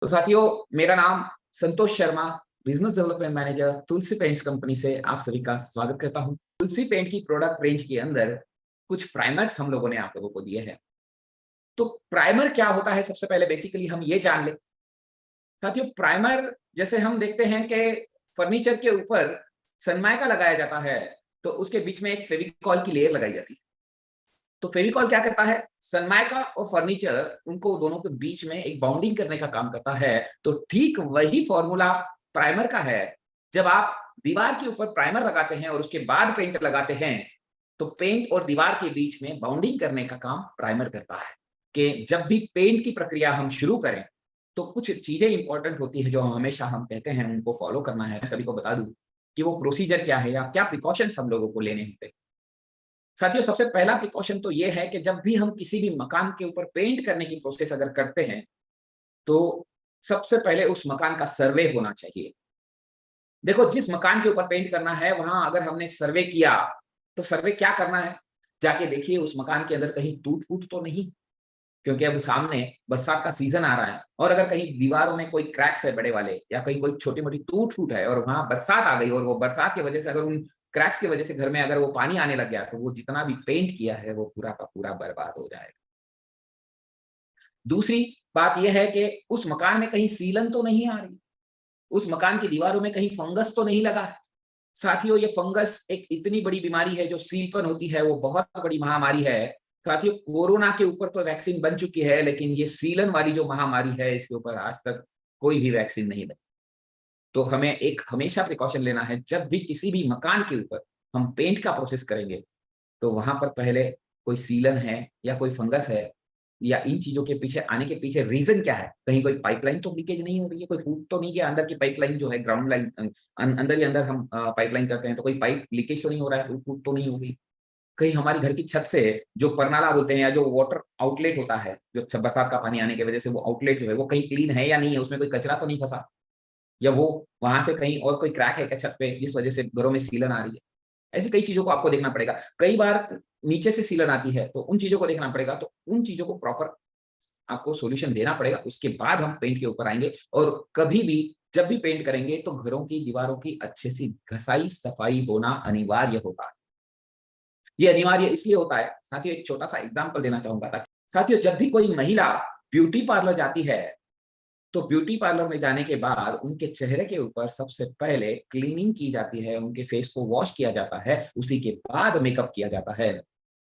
तो साथियों, मेरा नाम Santosh Sharma, business development manager तुलसी पेंट्स कंपनी से आप सभी का स्वागत करता हूं। तुलसी पेंट की प्रोडक्ट रेंज के अंदर कुछ प्राइमर्स हम लोगों ने आप लोगों को दिए हैं। तो प्राइमर क्या होता है, सबसे पहले बेसिकली हम ये जान लें। साथियों, प्राइमर जैसे हम देखते हैं कि फर्नीचर के ऊपर सनमाइका लगाया जाता है, तो उसके बीच में एक फेविकॉल की लेयर लगाई जाती है। तो फेविकॉल क्या करता है, सनमाइका और फर्नीचर उनको दोनों के बीच में एक बाउंडिंग करने का काम करता है। तो ठीक वही फॉर्मूला प्राइमर का है। जब आप दीवार के ऊपर प्राइमर लगाते हैं और उसके बाद पेंट लगाते हैं, तो पेंट और दीवार के बीच में बाउंडिंग करने का काम प्राइमर करता है। कि जब भी पेंट की प्रक्रिया हम शुरू करें, तो कुछ चीजें इंपॉर्टेंट होती है जो हमेशा हम कहते हैं उनको फॉलो करना है। सभी को बता दूं कि वो प्रोसीजर क्या है या क्या प्रिकॉशंस हम लोगों को लेने होते हैं। साथियों, सबसे पहला प्रिकॉशन तो ये है कि जब भी हम किसी भी मकान के ऊपर पेंट करने की प्रोसेस अगर करते हैं, तो सबसे पहले उस मकान का सर्वे होना चाहिए। देखो, जिस मकान के ऊपर पेंट करना है, वहां अगर हमने सर्वे किया, तो सर्वे क्या करना है, जाके देखिए उस मकान के अंदर कहीं टूट फूट तो नहीं। क्योंकि अब सामने बरसात का सीजन आ रहा है, और अगर कहीं दीवारों में कोई क्रैक्स है बड़े वाले, या कहीं कोई छोटी मोटी टूट फूट है, और वहां बरसात आ गई, और वो बरसात की वजह से अगर उन क्रैक्स की वजह से घर में अगर वो पानी आने लग गया, तो वो जितना भी पेंट किया है वो पूरा का पूरा बर्बाद हो जाएगा। दूसरी बात यह है कि उस मकान में कहीं सीलन तो नहीं आ रही, उस मकान की दीवारों में कहीं फंगस तो नहीं लगा है। साथियों, ये फंगस एक इतनी बड़ी बीमारी है जो सीलपन होती है, वो बहुत बड़ी महामारी है। साथियों, कोरोना के ऊपर तो वैक्सीन बन चुकी है, लेकिन ये सीलन वाली जो महामारी है, इसके ऊपर आज तक कोई भी वैक्सीन नहीं बनी। तो हमें एक हमेशा प्रिकॉशन लेना है, जब भी किसी भी मकान के ऊपर हम पेंट का प्रोसेस करेंगे, तो वहां पर पहले कोई सीलन है या कोई फंगस है, या इन चीजों के पीछे आने के पीछे रीजन क्या है। कहीं कोई पाइपलाइन तो लीकेज नहीं हो रही है, कोई फूट तो नहीं गया अंदर की पाइपलाइन जो है, ग्राउंड लाइन अंदर ही अंदर हम पाइपलाइन करते हैं, तो कोई पाइप लीकेज तो नहीं हो रहा है, फूट फूट तो नहीं हो गई। कहीं हमारी घर की छत से जो परनाला बोलते हैं, या जो वाटर आउटलेट होता है, जो बरसात का पानी आने की वजह से वो आउटलेट जो है वो कहीं क्लीन है या नहीं है, उसमें कोई कचरा तो नहीं फंसा, या वो वहां से कहीं और कोई क्रैक है क्या छत पे, जिस वजह से घरों में सीलन आ रही है। ऐसी कई चीजों को आपको देखना पड़ेगा। कई बार नीचे से सीलन आती है, तो उन चीजों को देखना पड़ेगा। तो उन चीजों को प्रॉपर आपको सॉल्यूशन देना पड़ेगा, उसके बाद हम पेंट के ऊपर आएंगे। और कभी भी जब भी पेंट करेंगे, तो घरों की दीवारों की अच्छे से घसाई सफाई होना अनिवार्य होगा। ये अनिवार्य इसलिए होता है, साथियों एक छोटा सा एग्जाम्पल देना चाहूंगा। ताकि साथियों, जब भी कोई महिला ब्यूटी पार्लर जाती है, तो ब्यूटी पार्लर में जाने के बाद उनके चेहरे के ऊपर सबसे पहले क्लीनिंग की जाती है, उनके फेस को वॉश किया जाता है, उसी के बाद मेकअप किया जाता है।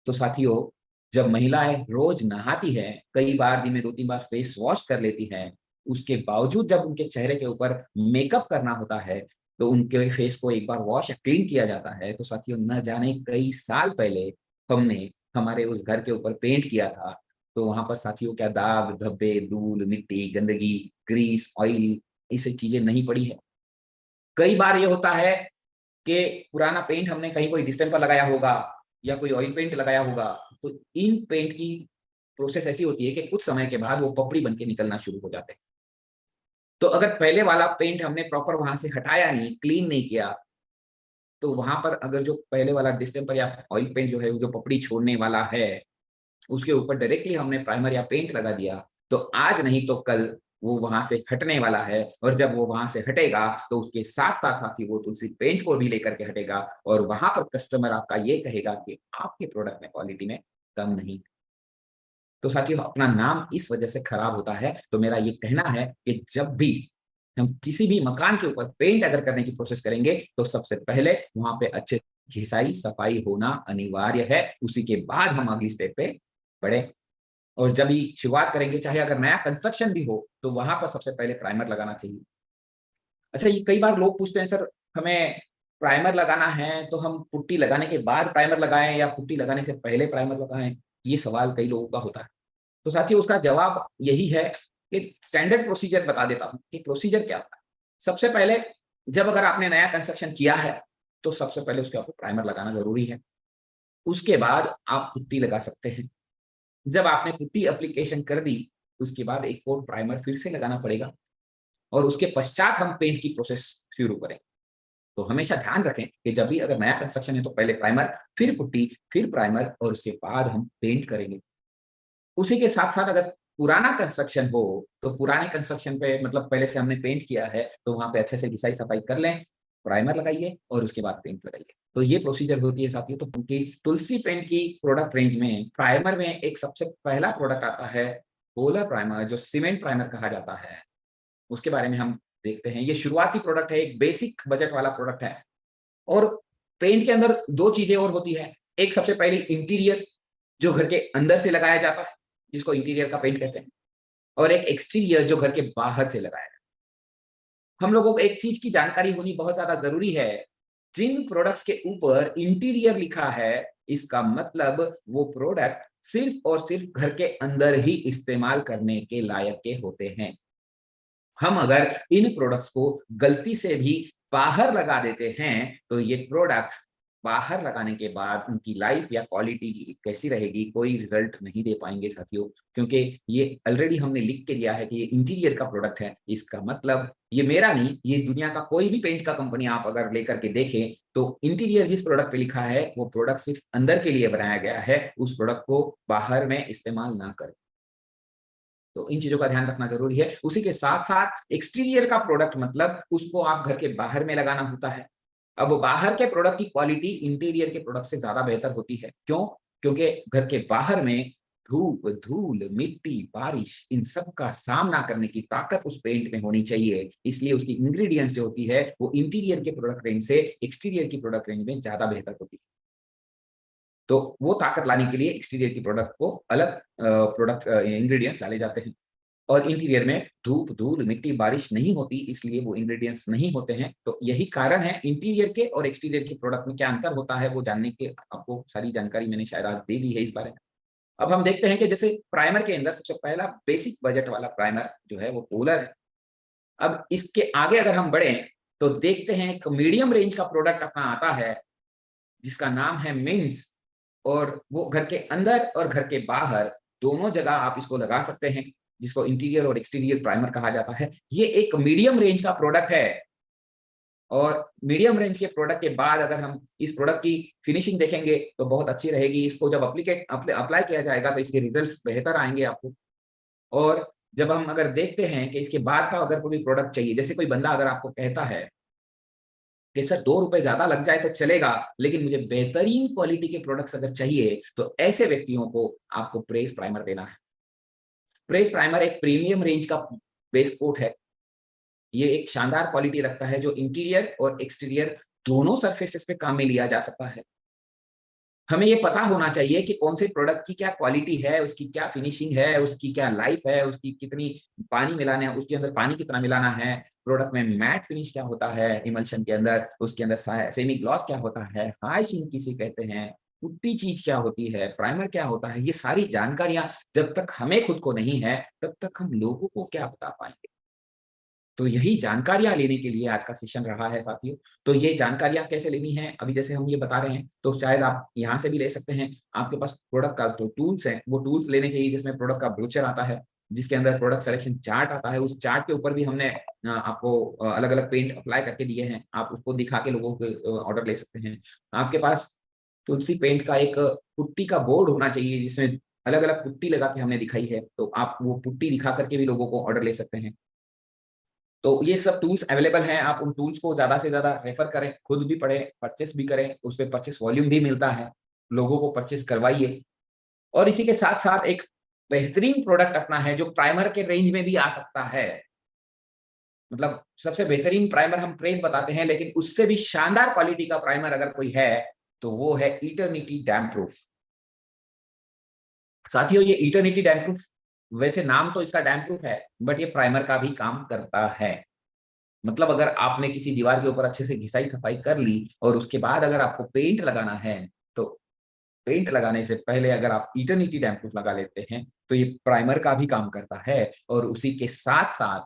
तो साथियों, जब महिलाएं रोज नहाती हैं, कई बार दिन में 2-3 बार फेस वॉश कर लेती हैं, उसके बावजूद जब उनके चेहरे के ऊपर मेकअप करना होता है, तो उनके फेस को एक बार वॉश या क्लीन किया जाता है। तो साथियों, न जाने कई साल पहले हमने हमारे उस घर के ऊपर पेंट किया था, तो वहां पर साथियों क्या दाग धब्बे, धूल मिट्टी, गंदगी, ग्रीस, ऑयल, ऐसी चीजें नहीं पड़ी है। कई बार ये होता है कि पुराना पेंट हमने कहीं कोई डिस्टेंपर लगाया होगा, या कोई ऑयल पेंट लगाया होगा, तो इन पेंट की प्रोसेस ऐसी होती है कि कुछ समय के बाद वो पपड़ी बन के निकलना शुरू हो जाते हैं। तो अगर पहले वाला पेंट हमने प्रॉपर वहां से हटाया नहीं, क्लीन नहीं किया, तो वहां पर अगर जो पहले वाला डिस्टेंपर या ऑयल पेंट जो है, जो पपड़ी छोड़ने वाला है, उसके ऊपर डायरेक्टली हमने प्राइमर या पेंट लगा दिया, तो आज नहीं तो कल वो वहां से हटने वाला है। और जब वो वहां से हटेगा, तो उसके साथ साथ साथ ही वो तुलसी पेंट को भी लेकर के हटेगा, और वहां पर कस्टमर आपका ये कहेगा कि आपके प्रोडक्ट में क्वालिटी में कम नहीं। तो साथियों, अपना नाम इस वजह से खराब होता है। तो मेरा ये कहना है कि जब भी हम किसी भी मकान के ऊपर पेंट अगर करने की कोशिश करेंगे, तो सबसे पहले वहां पे अच्छे घिसाई सफाई होना अनिवार्य है। उसी के बाद हम अगली स्टेप पे बढ़े। और जब भी शुरुआत करेंगे, चाहे अगर नया कंस्ट्रक्शन भी हो, तो वहां पर सबसे पहले प्राइमर लगाना चाहिए। अच्छा, ये कई बार लोग पूछते हैं, सर हमें प्राइमर लगाना है तो हम पुट्टी लगाने के बाद प्राइमर लगाएं या पुट्टी लगाने से पहले प्राइमर लगाएं? ये सवाल कई लोगों का होता है। तो साथियों, उसका जवाब यही है कि स्टैंडर्ड प्रोसीजर बता देता हूं कि प्रोसीजर क्या होता है। सबसे पहले, जब अगर आपने नया कंस्ट्रक्शन किया है, तो सबसे पहले उसके ऊपर प्राइमर लगाना जरूरी है। उसके बाद आप पुट्टी लगा सकते हैं। जब आपने पुट्टी एप्लीकेशन कर दी, उसके बाद एक और प्राइमर फिर से लगाना पड़ेगा, और उसके पश्चात हम पेंट की प्रोसेस शुरू करें। तो हमेशा ध्यान रखें कि जब भी अगर नया कंस्ट्रक्शन है, तो पहले प्राइमर, फिर पुट्टी, फिर प्राइमर, और उसके बाद हम पेंट करेंगे। उसी के साथ साथ अगर पुराना कंस्ट्रक्शन हो, तो पुराने कंस्ट्रक्शन पे मतलब पहले से हमने पेंट किया है, तो वहाँ पे अच्छे से घिसाई सफाई कर लें, प्राइमर लगाइए और उसके बाद पेंट लगाइए। तो ये प्रोसीजर होती है साथियों। तो उनकी तुलसी पेंट की प्रोडक्ट रेंज में प्राइमर में एक सबसे पहला प्रोडक्ट आता है पोलर प्राइमर, जो सीमेंट प्राइमर कहा जाता है। उसके बारे में हम देखते हैं। ये शुरुआती प्रोडक्ट है, एक बेसिक बजट वाला प्रोडक्ट है। और पेंट के अंदर 2 चीज़ें और होती हैं। एक सबसे पहले इंटीरियर, जो घर के अंदर से लगाया जाता है, जिसको इंटीरियर का पेंट कहते हैं, और एक एक्सटीरियर जो घर के बाहर से लगाया जाता है। हम लोगों को एक चीज़ की जानकारी होनी बहुत ज़्यादा ज़रूरी है। जिन प्रोडक्ट्स के ऊपर इंटीरियर लिखा है, इसका मतलब वो प्रोडक्ट सिर्फ़ और सिर्फ़ घर के अंदर ही इस्तेमाल करने के लायक के होते हैं। हम अगर इन प्रोडक्ट्स को गलती से भी बाहर लगा देते हैं, तो ये प्रोडक्ट्स बाहर लगाने के बाद उनकी लाइफ या क्वालिटी कैसी रहेगी, कोई रिजल्ट नहीं दे पाएँगे साथियों। क्योंकि ये ऑलरेडी हमने लिख के दिया है कि ये इंटीरियर का प्रोडक्ट है। इसका मतलब ये मेरा नहीं, ये दुनिया का कोई भी पेंट का कंपनी आप अगर लेकर के देखें, तो इंटीरियर जिस प्रोडक्ट पे लिखा है, वो प्रोडक्ट सिर्फ़ अंदर के लिए बनाया गया है, उस प्रोडक्ट को बाहर में इस्तेमाल ना करें। तो इन चीज़ों का ध्यान रखना ज़रूरी है। उसी के साथ-साथ एक्सटीरियर का प्रोडक्ट मतलब उसको आप घर के बाहर में लगाना होता है। अब बाहर के प्रोडक्ट की क्वालिटी इंटीरियर के प्रोडक्ट से ज़्यादा बेहतर होती है। क्यों? क्योंकि घर के बाहर में धूप, धूल, मिट्टी, बारिश इन सब का सामना करने की ताकत उस पेंट में होनी चाहिए। इसलिए उसकी इंग्रीडिएंट्स जो होती है, वो इंटीरियर के प्रोडक्ट रेंज से एक्सटीरियर की प्रोडक्ट रेंज में ज़्यादा बेहतर होती है। तो वो ताकत लाने के लिए एक्सटीरियर की प्रोडक्ट को अलग प्रोडक्ट इंग्रीडिएंट्स डाले जाते हैं। और इंटीरियर में धूप, धूल, मिट्टी, बारिश नहीं होती, इसलिए वो इंग्रीडिएंट्स नहीं होते हैं। तो यही कारण है इंटीरियर के और एक्सटीरियर के प्रोडक्ट में क्या अंतर होता है, वो जानने के आपको सारी जानकारी मैंने शायद आज दे दी है इस बारे में। अब हम देखते हैं कि जैसे प्राइमर के अंदर सबसे पहला बेसिक बजट वाला प्राइमर जो है वो पोलर है। अब इसके आगे अगर हम बढ़ें, तो देखते हैं एक मीडियम रेंज का प्रोडक्ट अपना आता है, जिसका नाम है मिन्स। और वो घर के अंदर और घर के बाहर दोनों जगह आप इसको लगा सकते हैं, जिसको इंटीरियर और एक्सटीरियर प्राइमर कहा जाता है। ये एक मीडियम रेंज का प्रोडक्ट है। और मीडियम रेंज के प्रोडक्ट के बाद अगर हम इस प्रोडक्ट की फिनिशिंग देखेंगे, तो बहुत अच्छी रहेगी। इसको जब अप्लाई किया जाएगा, तो इसके रिजल्ट्स बेहतर आएँगे आपको। और जब हम अगर देखते हैं कि इसके बाद का अगर कोई प्रोडक्ट चाहिए, जैसे कोई बंदा अगर आपको कहता है कि सर ₹2 ज़्यादा लग जाए तो चलेगा, लेकिन मुझे बेहतरीन क्वालिटी के प्रोडक्ट्स अगर चाहिए, तो ऐसे व्यक्तियों को आपको प्रेस प्राइमर देना है। प्रेस प्राइमर एक प्रीमियम रेंज का बेस कोट है। ये एक शानदार क्वालिटी रखता है, जो इंटीरियर और एक्सटीरियर दोनों सरफेसेस पे काम में लिया जा सकता है। हमें ये पता होना चाहिए कि कौन से प्रोडक्ट की क्या क्वालिटी है, उसकी क्या फिनिशिंग है, उसकी क्या लाइफ है, उसकी कितनी पानी मिलाना है, उसके अंदर पानी कितना मिलाना है, प्रोडक्ट में मैट फिनिश क्या होता है इमल्शन के अंदर, उसके अंदर सेमी ग्लॉस क्या होता है, हाई किसे कहते हैं, पुट्टी चीज़ क्या होती है, प्राइमर क्या होता है, ये सारी जानकारियाँ जब तक हमें खुद को नहीं है, तब तक हम लोगों को क्या बता पाएँगे। तो यही जानकारियाँ लेने के लिए आज का सेशन रहा है साथियों। तो ये जानकारियाँ कैसे लेनी है, अभी जैसे हम ये बता रहे हैं, तो शायद आप यहाँ से भी ले सकते हैं। आपके पास प्रोडक्ट का जो टूल्स हैं, वो टूल्स लेने चाहिए, जिसमें प्रोडक्ट का ब्रोचर आता है, जिसके अंदर प्रोडक्ट सिलेक्शन चार्ट आता है। उस चार्ट के ऊपर भी हमने आपको अलग-अलग पेंट अप्लाई करके दिए हैं। आप उसको दिखा के लोगों के ऑर्डर ले सकते हैं। आपके पास तुलसी पेंट का एक पुट्टी का बोर्ड होना चाहिए, जिसमें अलग-अलग पुट्टी लगा के हमने दिखाई है, तो आप वो पुट्टी दिखा कर के भी लोगों को ऑर्डर ले सकते हैं। तो ये सब टूल्स अवेलेबल हैं, आप उन टूल्स को ज़्यादा से ज़्यादा रेफ़र करें, खुद भी पढ़ें, परचेज़ भी करें, उसपे परचेज़ वॉल्यूम भी मिलता है, लोगों को परचेज़ करवाइए। और इसी के साथ-साथ एक बेहतरीन प्रोडक्ट अपना है, जो प्राइमर के रेंज में भी आ सकता है। मतलब सबसे बेहतरीन प्राइमर हम प्रेस बताते हैं, लेकिन उससे भी शानदार क्वालिटी का प्राइमर अगर कोई है, तो वो है इटर्निटी डैम्प प्रूफ। साथियों, ये इटर्निटी डैम्प प्रूफ, वैसे नाम तो इसका डैम्प प्रूफ है, बट ये प्राइमर का भी काम करता है। मतलब अगर आपने किसी दीवार के ऊपर अच्छे से घिसाई-सफाई कर ली और उसके बाद अगर आपको पेंट लगाना है, तो पेंट लगाने से पहले अगर आप इटर्निटी डैम्प प्रूफ लगा लेते हैं, तो ये प्राइमर का भी काम करता है। और उसी के साथ-साथ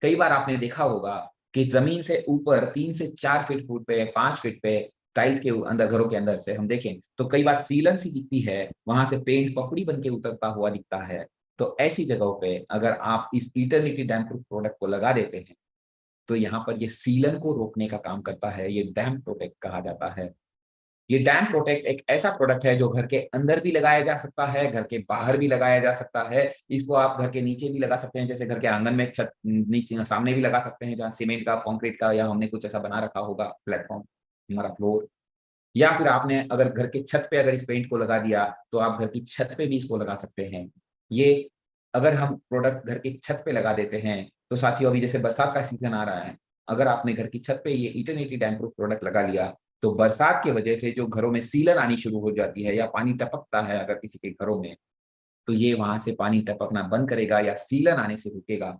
कई बार आपने देखा होगा कि ज़मीन से ऊपर 3 से 4 फीट फुट पे, 5 फीट पे टाइल्स के अंदर, घरों के अंदर से हम देखें, तो कई बार सीलन सी दिखती है, वहाँ से पेंट पपड़ी बन के उतरता हुआ दिखता है। तो ऐसी जगहों पे अगर आप इस इटर्निटी डैम्प प्रूफ प्रोडक्ट को लगा देते हैं, तो यहाँ पर ये सीलन को रोकने का काम करता है, ये डैम्प प्रोटेक्ट कहा जाता है। ये डैम्प प्रोटेक्ट एक ऐसा प्रोडक्ट है जो घर के अंदर भी लगाया जा सकता है, घर के बाहर भी लगाया जा सकता है। इसको आप घर के नीचे भी लगा सकते हैं, जैसे घर के आंगन में छत नीचे सामने भी लगा सकते हैं, जहाँ सीमेंट का, कंक्रीट का या हमने कुछ ऐसा बना रखा होगा प्लेटफॉर्म, हमारा फ्लोर। या फिर आपने अगर घर की छत पे अगर इस पेंट को लगा दिया, तो आप घर की छत पे भी इसको लगा सकते हैं। ये अगर हम प्रोडक्ट घर की छत पे लगा देते हैं, तो साथियों अभी जैसे बरसात का सीज़न आ रहा है, अगर आपने घर की छत पे ये इटर्निटी डैम्प प्रूफ प्रोडक्ट लगा लिया, तो बरसात की वजह से जो घरों में सीलन आनी शुरू हो जाती है या पानी टपकता है अगर किसी के घरों में, तो ये वहाँ से पानी टपकना बंद करेगा या सीलन आने से रुकेगा।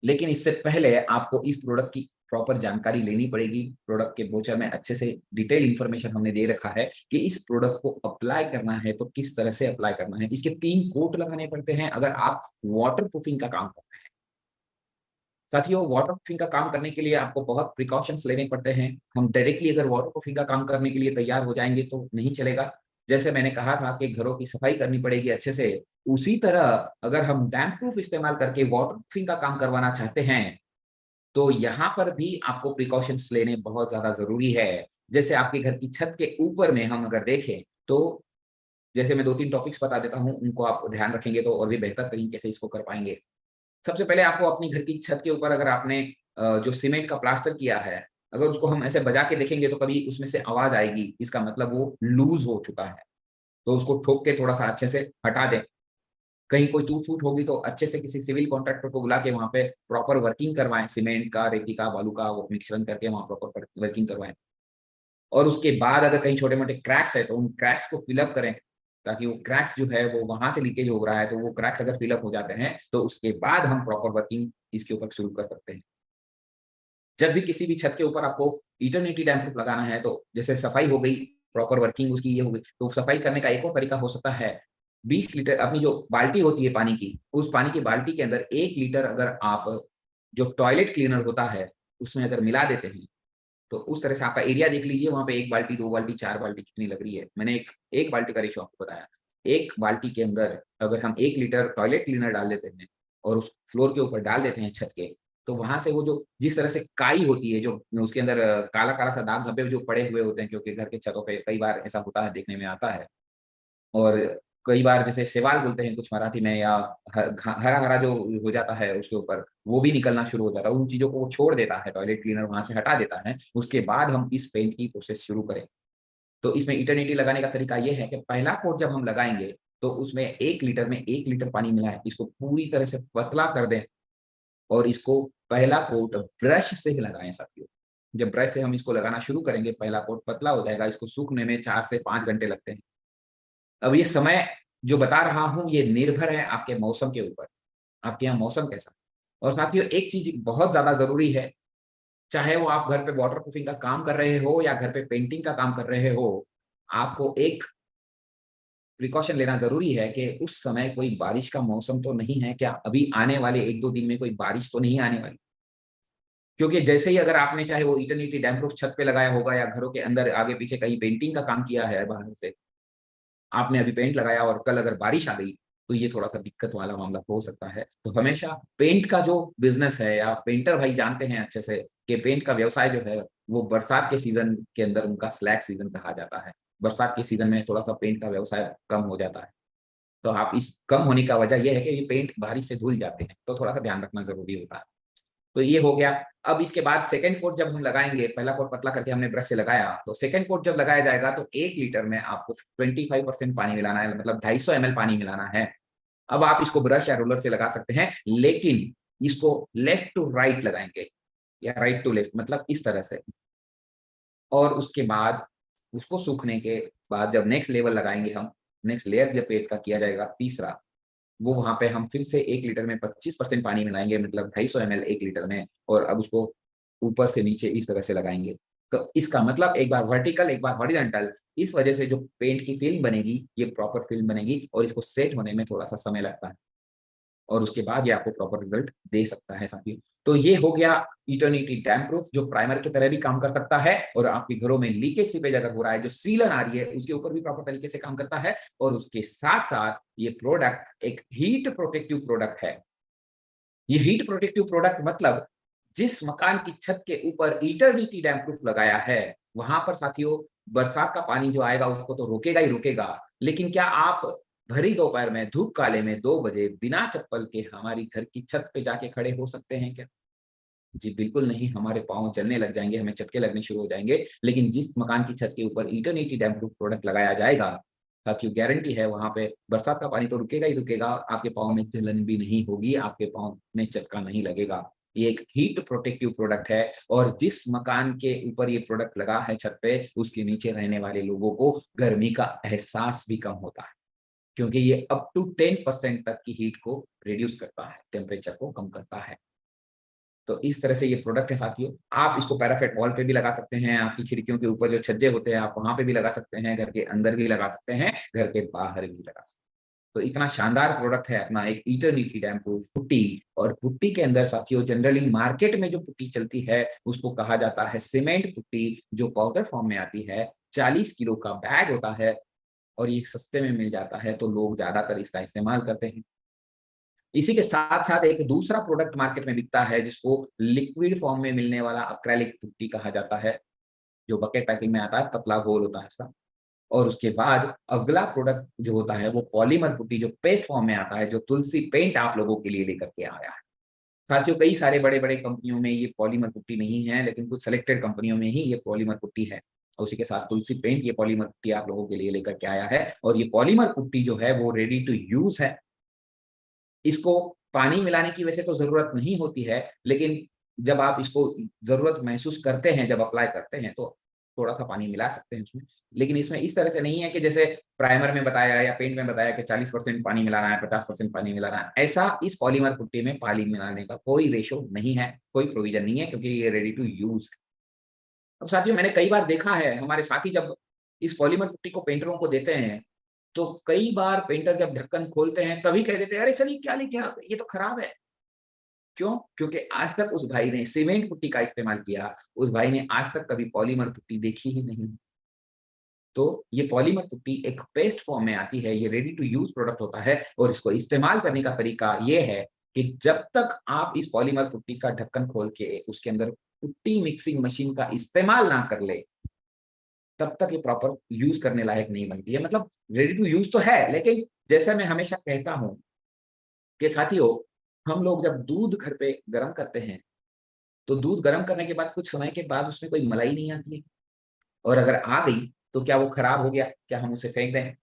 लेकिन इससे पहले आपको इस प्रोडक्ट की प्रॉपर जानकारी लेनी पड़ेगी। प्रोडक्ट के ब्रोचर में अच्छे से डिटेल इन्फॉर्मेशन हमने दे रखा है कि इस प्रोडक्ट को अप्लाई करना है तो किस तरह से अप्लाई करना है। इसके 3 कोट लगाने पड़ते हैं अगर आप वाटर प्रूफिंग का काम करते हैं। साथियों, वाटर प्रूफिंग का काम करने के लिए आपको बहुत प्रिकॉशंस लेने पड़ते हैं। हम डायरेक्टली अगर वाटर प्रूफिंग का काम करने के लिए तैयार हो जाएँगे तो नहीं चलेगा। जैसे मैंने कहा था कि घरों की सफाई करनी पड़ेगी अच्छे से, उसी तरह अगर हम डैम्प प्रूफ इस्तेमाल करके वाटर प्रूफिंग का काम करवाना चाहते हैं, तो यहाँ पर भी आपको प्रिकॉशंस लेने बहुत ज़्यादा ज़रूरी है। जैसे आपके घर की छत के ऊपर में हम अगर देखें, तो जैसे मैं 2-3 टॉपिक्स बता देता हूँ, उनको आप ध्यान रखेंगे तो और भी बेहतर तरीके से इसको कर पाएँगे। सबसे पहले आपको अपनी घर की छत के ऊपर अगर आपने जो सीमेंट का प्लास्टर किया है, अगर उसको हम ऐसे बजा के देखेंगे तो कभी उसमें से आवाज़ आएगी, इसका मतलब वो लूज़ हो चुका है। तो उसको ठोक के थोड़ा-सा अच्छे से हटा दें। कहीं कोई टूट-फूट होगी तो अच्छे से किसी सिविल कॉन्ट्रैक्टर को बुला के वहाँ पे प्रॉपर वर्किंग करवाएँ, सीमेंट का, रेती का, बालू का वो मिश्रण करके वहाँ प्रॉपर वर्किंग करवाएँ। और उसके बाद अगर कहीं छोटे-मोटे क्रैक्स हैं, तो उन क्रैक्स को फिल अप करें, ताकि वो क्रैक्स जो है वो वहाँ से लीकेज हो रहा है, तो वो क्रैक्स अगर फिल अप हो जाते हैं, तो उसके बाद हम प्रॉपर वर्किंग इसके ऊपर शुरू कर सकते हैं। जब भी किसी भी छत के ऊपर आपको इटरनिटी डैम्प प्रूफ लगाना है, तो जैसे सफाई हो गई, प्रॉपर वर्किंग उसकी ये हो गई, तो सफाई करने का एक और तरीका हो सकता है, 20 लीटर अपनी जो बाल्टी होती है पानी की, उस पानी की बाल्टी के अंदर 1 लीटर अगर आप जो टॉयलेट क्लीनर होता है, उसमें अगर मिला देते हैं, तो उस तरह से आपका एरिया देख लीजिए वहाँ पे 1 बाल्टी, 2 बाल्टी, 4 बाल्टी कितनी लग रही है। मैंने एक बाल्टी का रेश्यो आपको बताया। 1 बाल्टी के अंदर अगर हम 1 लीटर टॉयलेट क्लीनर डाल देते हैं और उस फ्लोर के ऊपर डाल देते हैं छत के, तो वहाँ से वो जो जिस तरह से काई होती है, जो उसके अंदर काला-काला सा दाग धब्बे जो पड़े हुए होते हैं, क्योंकि घर के छतों पे कई बार ऐसा होता है, देखने में आता है। और कई बार जैसे शैवाल बोलते हैं कुछ मराठी में, या हरा-हरा जो हो जाता है उसके ऊपर, वो भी निकलना शुरू हो जाता है। उन चीज़ों को वो छोड़ देता है, टॉयलेट क्लीनर वहाँ से हटा देता है। उसके बाद हम इस पेंट की प्रोसेस शुरू करें। तो इसमें इटर्निटी लगाने का तरीका ये है कि पहला कोट जब हम लगाएँगे, तो उसमें 1 लीटर में 1 लीटर पानी मिलाएँ, इसको पूरी तरह से पतला कर दें और इसको पहला कोट ब्रश से ही लगाएँ साथियों। जब ब्रश से हम इसको लगाना शुरू करेंगे, पहला कोट पतला हो जाएगा, इसको सूखने में 4 से 5 घंटे लगते हैं। अब ये समय जो बता रहा हूँ, ये निर्भर है आपके मौसम के ऊपर, आपके यहाँ मौसम कैसा है। और साथियों एक चीज़ बहुत ज़्यादा ज़रूरी है, चाहे वो आप घर पे वाटर प्रूफिंग का काम कर रहे हो या घर पे पेंटिंग का काम कर रहे हो, आपको एक प्रिकॉशन लेना ज़रूरी है कि उस समय कोई बारिश का मौसम तो नहीं है क्या? अभी आने वाले 1-2 दिन में कोई बारिश तो नहीं आने वाली? क्योंकि जैसे ही अगर आपने चाहे वो इटर्निटी डैम्प प्रूफ छत पे लगाया होगा या घरों के अंदर आगे-पीछे कहीं पेंटिंग का काम किया है बाहर से, आपने अभी पेंट लगाया और कल अगर बारिश आ गई, तो ये थोड़ा-सा दिक्कत वाला मामला हो सकता है। तो हमेशा पेंट का जो बिज़नेस है, या पेंटर भाई जानते हैं अच्छे से कि पेंट का व्यवसाय जो है, वो बरसात के सीज़न के अंदर उनका स्लैक सीज़न कहा जाता है। बरसात के सीज़न में थोड़ा-सा पेंट का व्यवसाय कम हो जाता है। तो आप इस कम होने का वजह ये है कि ये पेंट बारिश से धुल जाते हैं, तो थोड़ा-सा ध्यान रखना ज़रूरी होता है। तो ये हो गया। अब इसके बाद सेकंड कोट जब हम लगाएँगे, पहला कोट पतला करके हमने ब्रश से लगाया, तो सेकंड कोट जब लगाया जाएगा तो 1 लीटर में आपको 25% पानी मिलाना है, मतलब 250 एमएल पानी मिलाना है। अब आप इसको ब्रश या रोलर से लगा सकते हैं, लेकिन इसको लेफ्ट टू राइट लगाएँगे या राइट टू लेफ्ट, मतलब इस तरह से। और उसके बाद उसको सूखने के बाद जब नेक्स्ट लेवल लगाएँगे हम, नेक्स्ट लेयर जब पेंट का किया जाएगा तीसरा, वो वहाँ पे हम फिर से 1 लीटर में 25% पानी मिलाएँगे, मतलब 250 एमएल 1 लीटर में, और अब उसको ऊपर से नीचे इस तरह से लगाएँगे। तो इसका मतलब एक बार वर्टिकल, एक बार हॉरिज़ॉन्टल, इस वजह से जो पेंट की फ़िल्म बनेगी, ये प्रॉपर फ़िल्म बनेगी और इसको सेट होने में थोड़ा-सा समय लगता है। और उसके बाद ये आपको प्रॉपर रिज़ल्ट दे सकता है साथियों। तो ये हो गया इटर्निटी डैम्प प्रूफ, जो प्राइमर की तरह भी काम कर सकता है और आपके घरों में लीकेज सीपेज अगर हो रहा है, जो सीलन आ रही है, उसके ऊपर भी प्रॉपर तरीके से काम करता है। और उसके साथ-साथ ये प्रोडक्ट एक हीट प्रोटेक्टिव प्रोडक्ट है। ये हीट प्रोटेक्टिव प्रोडक्ट मतलब जिस मकान की छत के ऊपर इटर्निटी डैम्प प्रूफ लगाया है, वहां पर साथियों बरसात का पानी जो आएगा उसको तो रोकेगा ही रोकेगा, लेकिन क्या आप भरी दोपहर में धूप काले में 2 बजे बिना चप्पल के हमारी घर की छत पे जाके खड़े हो सकते हैं क्या? जी बिल्कुल नहीं, हमारे पाँव जलने लग जाएँगे, हमें चटके लगने शुरू हो जाएँगे। लेकिन जिस मकान की छत के ऊपर इटर्निटी डैम्प प्रूफ प्रोडक्ट लगाया जाएगा, साथियों गारंटी है वहाँ पे बरसात का पानी तो रुकेगा ही रुकेगा, आपके पाँव में जलन भी नहीं होगी, आपके पाँव में चटका नहीं लगेगा। ये एक हीट प्रोटेक्टिव प्रोडक्ट है और जिस मकान के ऊपर ये प्रोडक्ट लगा है छत पे, उसके नीचे रहने वाले लोगों को गर्मी का एहसास भी कम होता है। क्योंकि ये अप टू 10% तक की हीट को रिड्यूस करता है, टेम्परेचर को कम करता है। तो इस तरह से ये प्रोडक्ट है साथियों। आप इसको पैराफिट वॉल पे भी लगा सकते हैं, आपकी खिड़कियों के ऊपर जो छज्जे होते हैं, आप वहाँ पे भी लगा सकते हैं, घर के अंदर भी लगा सकते हैं, घर के बाहर भी लगा सकते हैं। तो इतना शानदार प्रोडक्ट है अपना एक इटर्निटी डैम्प प्रूफ पुट्टी और पुट्टी के अंदर साथियों जनरली मार्केट में जो पुट्टी चलती है, उसको कहा जाता है सीमेंट पुट्टी, जो पाउडर फॉर्म में आती है। 40 किलो का बैग होता है और ये सस्ते में मिल जाता है, तो लोग ज़्यादातर इसका इस्तेमाल करते हैं। इसी के साथ-साथ एक दूसरा प्रोडक्ट मार्केट में बिकता है जिसको लिक्विड फॉर्म में मिलने वाला एक्रेलिक पुट्टी कहा जाता है, जो बकेट पैकिंग में आता है, पतला घोल होता है इसका। और उसके बाद अगला प्रोडक्ट जो होता है वो पॉलीमर पुट्टी जो पेस्ट फॉर्म में आता है, जो तुलसी पेंट आप लोगों के लिए लेकर के आया है। साथियों कई सारे बड़े-बड़े कंपनियों में ये पॉलीमर पुट्टी नहीं है, लेकिन कुछ सिलेक्टेड कंपनियों में ही ये पॉलीमर पुट्टी है। और उसी के साथ तुलसी पेंट ये पॉलीमर पुट्टी आप लोगों के लिए लेकर के आया है और ये पॉलीमर पुट्टी जो है वो रेडी टू यूज़ है। इसको पानी मिलाने की वैसे तो ज़रूरत नहीं होती है, लेकिन जब आप इसको ज़रूरत महसूस करते हैं, जब अप्लाई करते हैं, तो थोड़ा-सा पानी मिला सकते हैं उसमें। लेकिन इसमें इस तरह से नहीं है कि जैसे प्राइमर में बताया या पेंट में बताया कि 40% पानी मिलाना है, 50% पानी मिलाना है। ऐसा इस पॉलीमर पुट्टी में पानी मिलाने का कोई रेश्यो नहीं है, कोई प्रोविज़न नहीं है क्योंकि ये रेडी टू यूज़ है। अब साथियों मैंने कई बार देखा है, हमारे साथी जब इस पॉलीमर पुट्टी को पेंटरों को देते हैं, तो कई बार पेंटर जब ढक्कन खोलते हैं तभी कह देते हैं, "अरे सर ये क्या लेके आ गए? ये तो खराब है।" क्यों? क्योंकि आज तक उस भाई ने सीमेंट पुट्टी का इस्तेमाल किया, उस भाई ने आज तक कभी पॉलीमर पुट्टी देखी ही नहीं। तो ये पॉलीमर पुट्टी एक पेस्ट फॉर्म में आती है, ये रेडी टू यूज़ प्रोडक्ट होता है और इसको इस्तेमाल करने का तरीका ये है कि जब तक आप इस पॉलीमर पुट्टी का ढक्कन खोल के उसके अंदर पुट्टी मिक्सिंग मशीन का इस्तेमाल ना कर ले, तब तक ये प्रॉपर यूज़ करने लायक नहीं बनती है। मतलब रेडी टू यूज़ तो है, लेकिन जैसा मैं हमेशा कहता हूँ कि साथियों, हम लोग जब दूध घर पे गरम करते हैं, तो दूध गरम करने के बाद कुछ समय के बाद उसमें कोई मलाई नहीं आती है और अगर आ गई, तो क्या वो खराब हो गया? क्या हम उसे फेंक दें?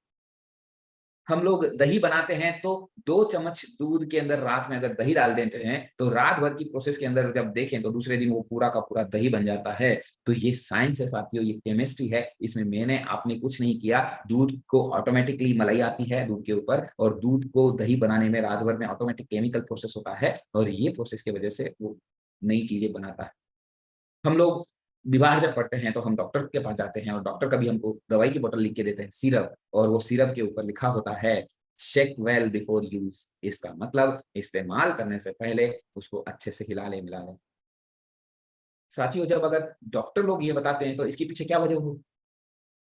हम लोग दही बनाते हैं तो 2 चम्मच दूध के अंदर रात में अगर दही डाल देते हैं, तो रात भर की प्रोसेस के अंदर जब देखें तो दूसरे दिन वो पूरा का पूरा दही बन जाता है। तो ये साइंस है साथियों, ये केमिस्ट्री है, इसमें मैंने आपने कुछ नहीं किया। दूध को ऑटोमैटिकली मलाई आती है दूध के ऊपर और दूध को दही बनाने में रात भर में ऑटोमैटिक केमिकल प्रोसेस होता है और ये प्रोसेस की वजह से वो नई चीज़ें बनाता है। हम लोग बीमार जब पड़ते हैं तो हम डॉक्टर के पास जाते हैं और डॉक्टर कभी हमको दवाई की बोतल लिख के देते हैं सिरप और वो सिरप के ऊपर लिखा होता है शेक वेल बिफोर यूज। इसका मतलब इस्तेमाल करने से पहले उसको अच्छे से हिला लें मिला लें। साथियों जब अगर डॉक्टर लोग ये बताते हैं तो इसके पीछे क्या वजह होगी?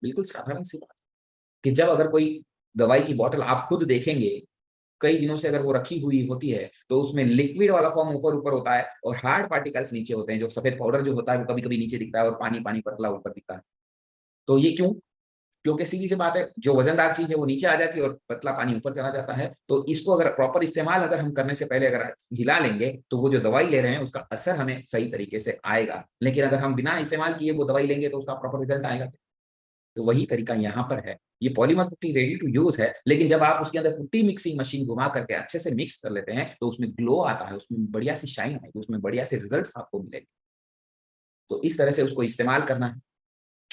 बिल्कुल साधारण सी बात कि जब अगर कोई दवाई की बोतल आप खुद देखेंगे कई दिनों से अगर वो रखी हुई होती है, तो उसमें लिक्विड वाला फॉर्म ऊपर-ऊपर होता है और हार्ड पार्टिकल्स नीचे होते हैं, जो सफेद पाउडर जो होता है, वो कभी-कभी नीचे दिखता है और पानी-पानी पतला ऊपर दिखता है। तो ये क्यों? क्योंकि सीधी-सी बात है, जो वज़नदार चीज़ है वो नीचे आ जाती है और पतला पानी ऊपर चला जाता है। तो इसको अगर प्रॉपर इस्तेमाल अगर हम करने से पहले अगर हिला लेंगे, तो वो जो दवाई ले रहे हैं, उसका असर हमें सही तरीके से आएगा। लेकिन अगर हम बिना इस्तेमाल किए वो दवाई लेंगे, तो उसका प्रॉपर रिज़ल्ट आएगा। तो वही तरीका यहाँ पर है। ये polymer putty ready to use है, लेकिन जब आप उसके अंदर पुट्टी मिक्सिंग मशीन घुमा करके अच्छे से मिक्स कर लेते हैं, तो उसमें ग्लो आता है, उसमें बढ़िया सी शाइन आएगी, उसमें बढ़िया से रिज़ल्ट्स आपको मिलेंगे। तो इस तरह से उसको इस्तेमाल करना है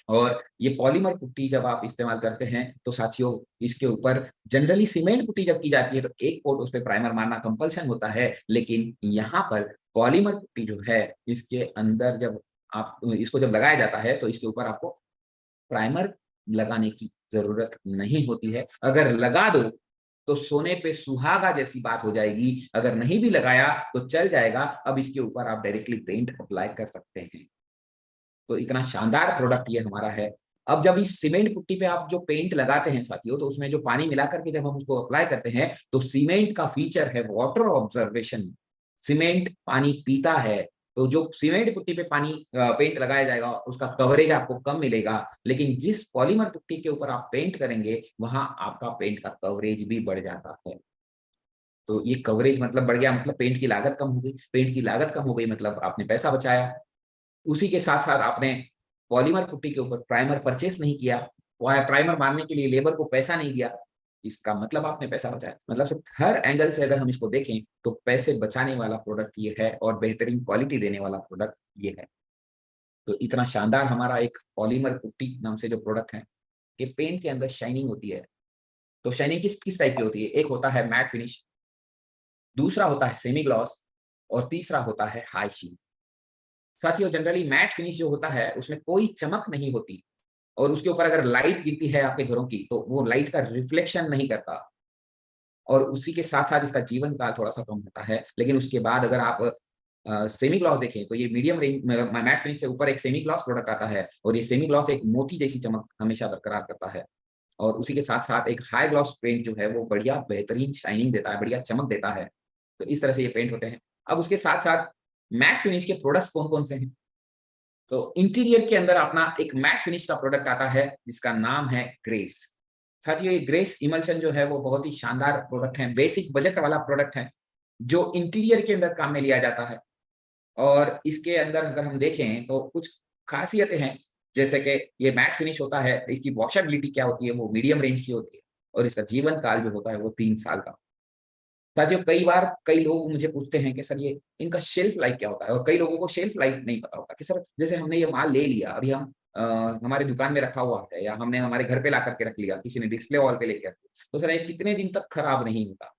और ये पॉलीमर पुट्टी जब आप इस्तेमाल करते हैं, तो साथियों इसके ऊपर जनरली सीमेंट पुट्टी जब की जाती है, तो 1 कोट उस पे प्राइमर मारना कंपल्शन होता है, लेकिन यहाँ पर पॉलीमर पुट्टी जो है, इसके अंदर जब आप इसको जब लगाया जाता है, तो इसके ऊपर आपको प्राइमर लगाने की ज़रूरत नहीं होती है। अगर लगा दो, तो सोने पे सुहागा जैसी बात हो जाएगी। अगर नहीं भी लगाया, तो चल जाएगा। अब इसके ऊपर आप डायरेक्टली पेंट अप्लाई कर सकते हैं। तो इतना शानदार प्रोडक्ट ये हमारा है। अब जब इस सीमेंट पुट्टी पे आप जो पेंट लगाते हैं साथियों, तो उसमें जो पानी मिला कर के जब हम उसको अप्लाई करते हैं, तो सीमेंट का फीचर है वाटर ऑब्जर्वेशन। सीमेंट पानी पीता है, तो जो सीमेंट पुट्टी पे पानी पेंट लगाया जाएगा उसका कवरेज आपको कम मिलेगा, लेकिन जिस पॉलीमर पुट्टी के ऊपर आप पेंट करेंगे वहां आपका पेंट का कवरेज भी बढ़ जाता है। तो ये कवरेज मतलब बढ़ गया, मतलब पेंट की लागत कम हो गई, पेंट की लागत कम हो गई मतलब आपने पैसा बचाया। उसी के साथ-साथ आपने पॉलीमर पुट्टी के ऊपर प्राइमर परचेज़ नहीं किया, वह प्राइमर मारने के लिए लेबर को पैसा नहीं दिया, इसका मतलब आपने पैसा बचाया। मतलब सिर्फ हर एंगल से अगर हम इसको देखें, तो पैसे बचाने वाला प्रोडक्ट ये है और बेहतरीन क्वालिटी देने वाला प्रोडक्ट ये है। तो इतना शानदार हमारा एक पॉलीमर पुट्टी नाम से जो प्रोडक्ट है, कि पेंट के अंदर शाइनिंग होती है। तो शाइनिंग किस किस टाइप की होती है? एक होता है मैट फिनिश, दूसरा होता है सेमी ग्लॉस और तीसरा होता है हाई शीन। साथियों जनरली मैट फिनिश जो होता है, उसमें कोई चमक नहीं होती और उसके ऊपर अगर लाइट गिरती है आपके घरों की, तो वो लाइट का रिफ्लेक्शन नहीं करता और उसी के साथ-साथ इसका जीवन काल थोड़ा-सा कम होता है। लेकिन उसके बाद अगर आप सेमी ग्लॉस देखें, तो ये मीडियम रेंज म मैट फिनिश से ऊपर एक सेमी ग्लॉस प्रोडक्ट आता है और ये सेमी ग्लॉस एक मोती जैसी चमक हमेशा बरकरार करता है। और उसी के साथ-साथ एक हाई ग्लॉस पेंट जो है, वो बढ़िया बेहतरीन शाइनिंग देता है, बढ़िया चमक देता है। तो इस तरह से ये पेंट होते हैं। अब उसके साथ-साथ मैट फिनिश के प्रोडक्ट्स कौन-कौन से हैं? तो इंटीरियर के अंदर अपना एक मैट फिनिश का प्रोडक्ट आता है जिसका नाम है ग्रेस। साथियों ये ग्रेस इमल्शन जो है वो बहुत ही शानदार प्रोडक्ट है, बेसिक बजट वाला प्रोडक्ट है, जो इंटीरियर के अंदर काम में लिया जाता है। और इसके अंदर अगर हम देखें तो कुछ खासियतें हैं, जैसे कि ये मैट फिनिश होता है, इसकी वॉशेबिलिटी क्या होती है वो मीडियम रेंज की होती है और इसका जीवन काल जो होता है वो 3 साल का। साथियों कई बार कई लोग मुझे पूछते हैं कि सर ये इनका शेल्फ लाइफ क्या होता है? और कई लोगों को शेल्फ लाइफ नहीं पता होता कि सर जैसे हमने ये माल ले लिया, अभी हम हमारे दुकान में रखा हुआ है या हमने हमारे घर पे ला करके रख लिया, किसी ने डिस्प्ले वॉल पे लेके रख दिया, तो सर ये कितने दिन तक खराब नहीं होता?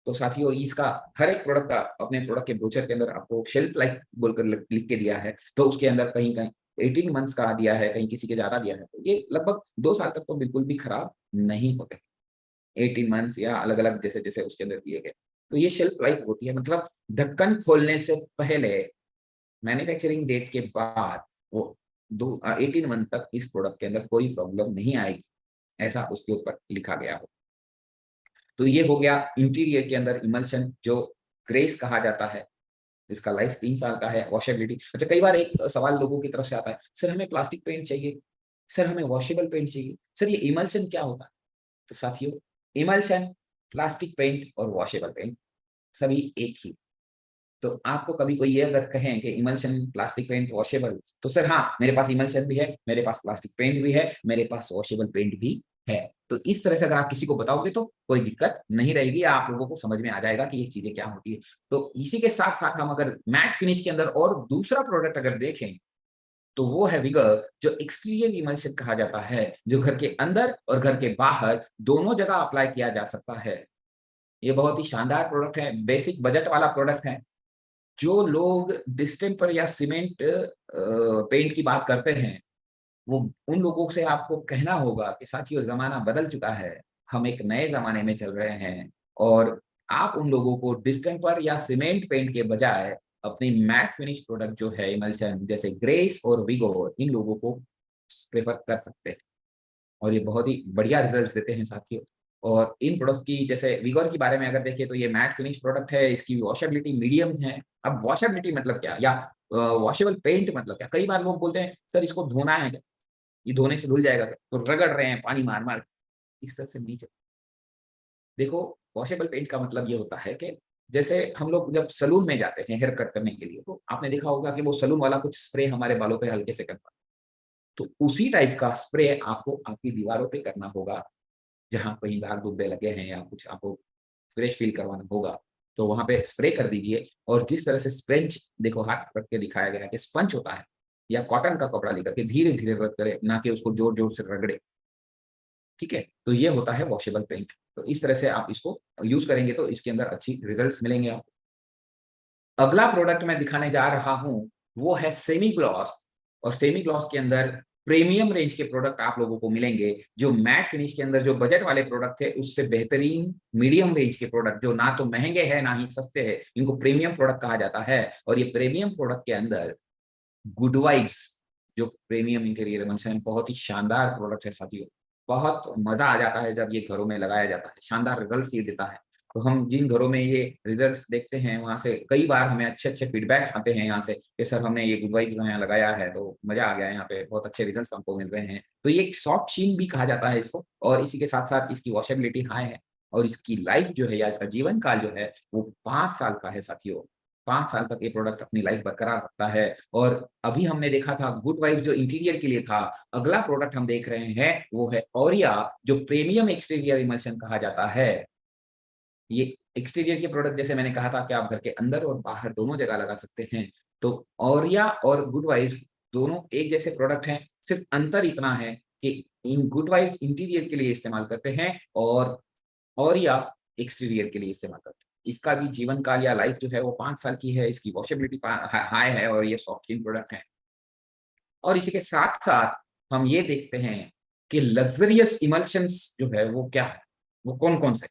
तो साथियों इसका हर एक प्रोडक्ट का अपने प्रोडक्ट के ब्रोचर के अंदर आपको शेल्फ लाइफ बोलकर लिख के दिया है। तो उसके अंदर कहीं-कहीं 18 मंथ्स का दिया है, कहीं किसी के ज़्यादा दिया है। तो ये लगभग 2 साल तक तो बिल्कुल भी खराब नहीं होते। 18 मंथ्स या अलग-अलग जैसे-जैसे उसके अंदर दिए गए। तो ये शेल्फ लाइफ होती है, मतलब ढक्कन खोलने से पहले मैन्युफैक्चरिंग डेट के बाद वो 18 मंथ तक इस प्रोडक्ट के अंदर कोई प्रॉब्लम नहीं आएगी, ऐसा उसके ऊपर लिखा गया हो। तो ये हो गया इंटीरियर के अंदर इमल्शन जो ग्रेस कहा जाता है, इसका लाइफ 3 साल का है, वॉशेबिलिटी अच्छा कई बार एक सवाल लोगों की तरफ से आता है, सर हमें प्लास्टिक पेंट चाहिए, सर हमें वॉशेबल पेंट चाहिए, सर ये इमल्शन क्या होता है? तो साथियों इमल्शन, प्लास्टिक पेंट और वॉशेबल पेंट सभी एक ही। तो आपको कभी कोई ये अगर कहें कि इमल्शन, प्लास्टिक पेंट, वॉशेबल तो सर हाँ, मेरे पास इमल्शन भी है, मेरे पास प्लास्टिक पेंट भी है, मेरे पास वॉशेबल पेंट भी है। तो इस तरह से अगर आप किसी को बताओगे तो कोई दिक्कत नहीं रहेगी, आप लोगों को समझ में आ जाएगा कि ये चीज़ें क्या होती है। तो इसी के साथ-साथ हम अगर मैट फिनिश के अंदर और दूसरा प्रोडक्ट अगर देखें, तो वो है विगर जो एक्सटीरियर इमल्शन कहा जाता है, जो घर के अंदर और घर के बाहर दोनों जगह अप्लाई किया जा सकता है। ये बहुत ही शानदार प्रोडक्ट है, बेसिक बजट वाला प्रोडक्ट है। जो लोग डिस्टेंपर या सीमेंट पेंट की बात करते हैं, वो उन लोगों से आपको कहना होगा कि साथियों ज़माना बदल चुका है, हम एक नए ज़माने में चल रहे हैं और आप उन लोगों को डिस्टेंपर या सीमेंट पेंट के बजाय अपनी मैट फिनिश प्रोडक्ट जो है इमल्शन जैसे ग्रेस और विगोर इन लोगों को प्रेफ़र कर सकते हैं। और ये बहुत ही बढ़िया रिज़ल्ट्स देते हैं साथियों। और इन प्रोडक्ट की जैसे विगोर के बारे में अगर देखें तो ये मैट फिनिश प्रोडक्ट है, इसकी वॉशेबिलिटी मीडियम है। अब वॉशेबिलिटी मतलब क्या? या वॉशेबल पेंट मतलब क्या? कई बार लोग बोलते हैं, "सर इसको धोना है क्या? ये धोने से धुल जाएगा क्या?" तो रगड़ रहे हैं पानी मार-मार के। इस तरह से नहीं चलता। देखो, वॉशेबल पेंट का मतलब ये होता है कि जैसे हम लोग जब सैलून में जाते हैं हेयर कट करने के लिए, तो आपने देखा होगा कि वो सैलून वाला कुछ स्प्रे हमारे बालों पे हल्के से करता है। तो उसी टाइप का स्प्रे आपको आपकी दीवारों पे करना होगा। जहाँ कहीं दाग धब्बे लगे हैं या कुछ आपको फ्रेश फील करवाना होगा, तो वहाँ पे स्प्रे कर दीजिए और जिस तरह से स्पंज देखो हाथ रख के दिखाया गया है कि स्पंज होता है या कॉटन का कपड़ा लेकर के धीरे-धीरे रब करें, ना कि उसको ज़ोर-ज़ोर से रगड़े, ठीक है? तो ये होता है वॉशेबल पेंट। तो इस तरह से आप इसको यूज़ करेंगे तो इसके अंदर अच्छी रिजल्ट्स मिलेंगे आपको। अगला प्रोडक्ट मैं दिखाने जा रहा हूँ, वो है सेमी ग्लॉस और सेमी ग्लॉस के अंदर प्रीमियम रेंज के प्रोडक्ट आप लोगों को मिलेंगे, जो मैट फिनिश के अंदर जो बजट वाले प्रोडक्ट थे, उससे बेहतरीन मीडियम रेंज के प्रोडक्ट जो ना तो महँगे हैं, ना ही सस्ते हैं, इनको प्रीमियम प्रोडक्ट कहा जाता है और ये प्रीमियम प्रोडक्ट के अंदर गुड वाइब्स जो प्रीमियम इंटीरियर इमल्शन है, बहुत ही शानदार प्रोडक्ट है साथियों। बहुत मज़ा आ जाता है जब ये घरों में लगाया जाता है, शानदार रिजल्ट्स ये देता है। तो हम जिन घरों में ये रिजल्ट्स देखते हैं, वहाँ से कई बार हमें अच्छे-अच्छे फीडबैक्स आते हैं यहाँ से कि सर हमने ये गुड वाइब्स यहाँ लगाया है, तो मज़ा आ गया है यहाँ पे, बहुत अच्छे रिजल्ट्स हमको मिल रहे हैं। तो ये एक सॉफ्ट शीन भी कहा जाता है इसको, और इसी के साथ-साथ इसकी वॉशेबिलिटी हाई है, और इसकी लाइफ जो है या इसका जीवन काल जो है वो 5 साल का है साथियों। 5 साल तक ये प्रोडक्ट अपनी लाइफ बरकरार रखता है। और अभी हमने देखा था गुड वाइब्स जो इंटीरियर के लिए था, अगला प्रोडक्ट हम देख रहे हैं वो है ओरिया, जो प्रीमियम एक्सटीरियर इमल्शन कहा जाता है। ये एक्सटीरियर के प्रोडक्ट जैसे मैंने कहा था कि आप घर के अंदर और बाहर दोनों जगह लगा सकते हैं। तो ओरिया और गुड वाइब्स दोनों एक जैसे प्रोडक्ट हैं, सिर्फ अंतर इतना है कि इन गुड वाइब्स इंटीरियर के लिए इस्तेमाल करते हैं और या एक्सटीरियर के लिए इस्तेमाल करते हैं। इसका भी जीवन काल या लाइफ जो है वो 5 साल की है, इसकी वॉशेबिलिटी हाई है, और ये सॉफ्ट स्किन प्रोडक्ट है। और इसी के साथ-साथ हम ये देखते हैं कि लक्ज़रियस इमल्शंस जो है वो क्या है? वो कौन-कौन से?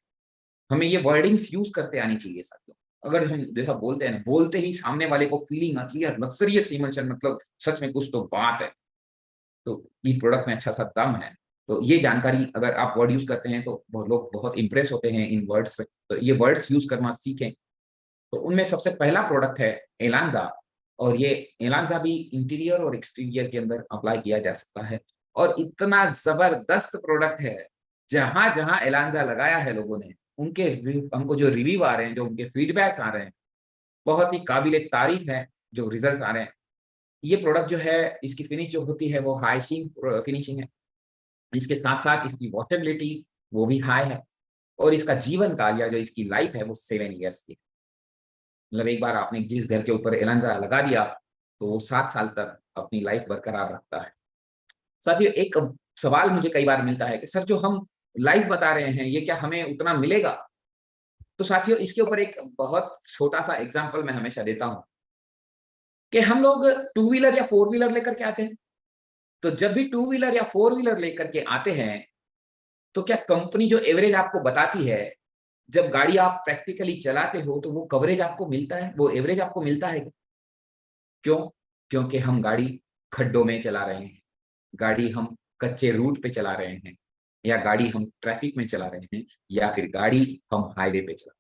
हमें ये वर्डिंग्स यूज़ करते आनी चाहिए साथियों। अगर हम जैसा बोलते हैं ना, बोलते ही सामने वाले को फीलिंग आती है यार लक्ज़रियस इमल्शन, मतलब सच में कुछ तो बात है। तो ये प्रोडक्ट में अच्छा-सा दम है। तो ये जानकारी अगर आप वर्ड यूज़ करते हैं तो बहुत लोग बहुत इम्प्रेस होते हैं इन वर्ड्स से। तो ये वर्ड्स यूज़ करना सीखें। तो उनमें सबसे पहला प्रोडक्ट है एलांजा, और ये एलांजा भी इंटीरियर और एक्सटीरियर के अंदर अप्लाई किया जा सकता है, और इतना ज़बरदस्त प्रोडक्ट है, जहाँ-जहाँ एलांजा लगाया है लोगों ने, उनके हमको जो रिव्यू आ रहे हैं, जो उनके फीडबैक्स आ रहे हैं, बहुत ही काबिल-ए-तारीफ़ है जो रिज़ल्ट्स आ रहे हैं। ये प्रोडक्ट जो है, इसकी फिनिश जो होती है वो हाई फिनिशिंग है। इसके साथ-साथ इसकी वॉशेबिलिटी वो भी हाई है, और इसका जीवन काल या जो इसकी लाइफ है वो 7 इयर्स की है। मतलब एक बार आपने जिस घर के ऊपर एलांजा लगा दिया, तो वो 7 साल तक अपनी लाइफ बरकरार रखता है। साथियों, एक सवाल मुझे कई बार मिलता है कि सर जो हम लाइफ बता रहे हैं, ये क्या हमें उतना मिलेगा? तो साथियों, इसके ऊपर एक बहुत छोटा-सा एग्ज़ाम्पल मैं हमेशा देता हूँ कि हम लोग टू व्हीलर या फोर व्हीलर लेकर के आते हैं। तो जब भी टू व्हीलर या फोर व्हीलर लेकर के आते हैं, तो क्या कंपनी जो एवरेज आपको बताती है, जब गाड़ी आप प्रैक्टिकली चलाते हो, तो वो कवरेज आपको मिलता है? वो एवरेज आपको मिलता है? क्यों? क्योंकि हम गाड़ी खड्डों में चला रहे हैं, गाड़ी हम कच्चे रूट पे चला रहे हैं, या गाड़ी हम ट्रैफिक में चला रहे हैं, या फिर गाड़ी हम हाईवे पे चला,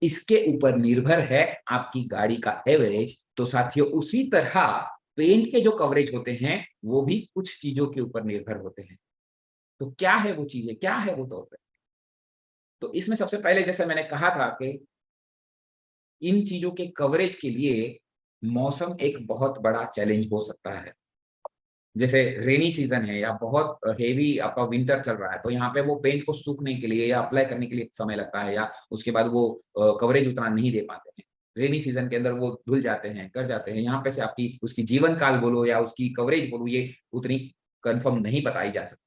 इसके ऊपर निर्भर है आपकी गाड़ी का एवरेज। तो साथियों, उसी तरह पेंट के जो कवरेज होते हैं, वो भी कुछ चीज़ों के ऊपर निर्भर होते हैं। तो क्या है वो चीज़ें, क्या है वो तौर? तो इसमें सबसे पहले जैसे मैंने कहा था कि इन चीज़ों के कवरेज के लिए मौसम एक बहुत बड़ा चैलेंज हो सकता है। जैसे रेनी सीज़न है या बहुत हेवी आपका विंटर चल रहा है, तो यहाँ पे वो पेंट को सूखने के लिए या अप्लाई करने के लिए समय लगता है, या उसके बाद वो कवरेज उतना नहीं दे पाते हैं। रेनी सीज़न के अंदर वो धुल जाते हैं, कर जाते हैं। यहाँ पे से आपकी उसकी जीवन काल बोलो या उसकी कवरेज बोलो, ये उतनी कन्फर्म नहीं बताई जा सकती।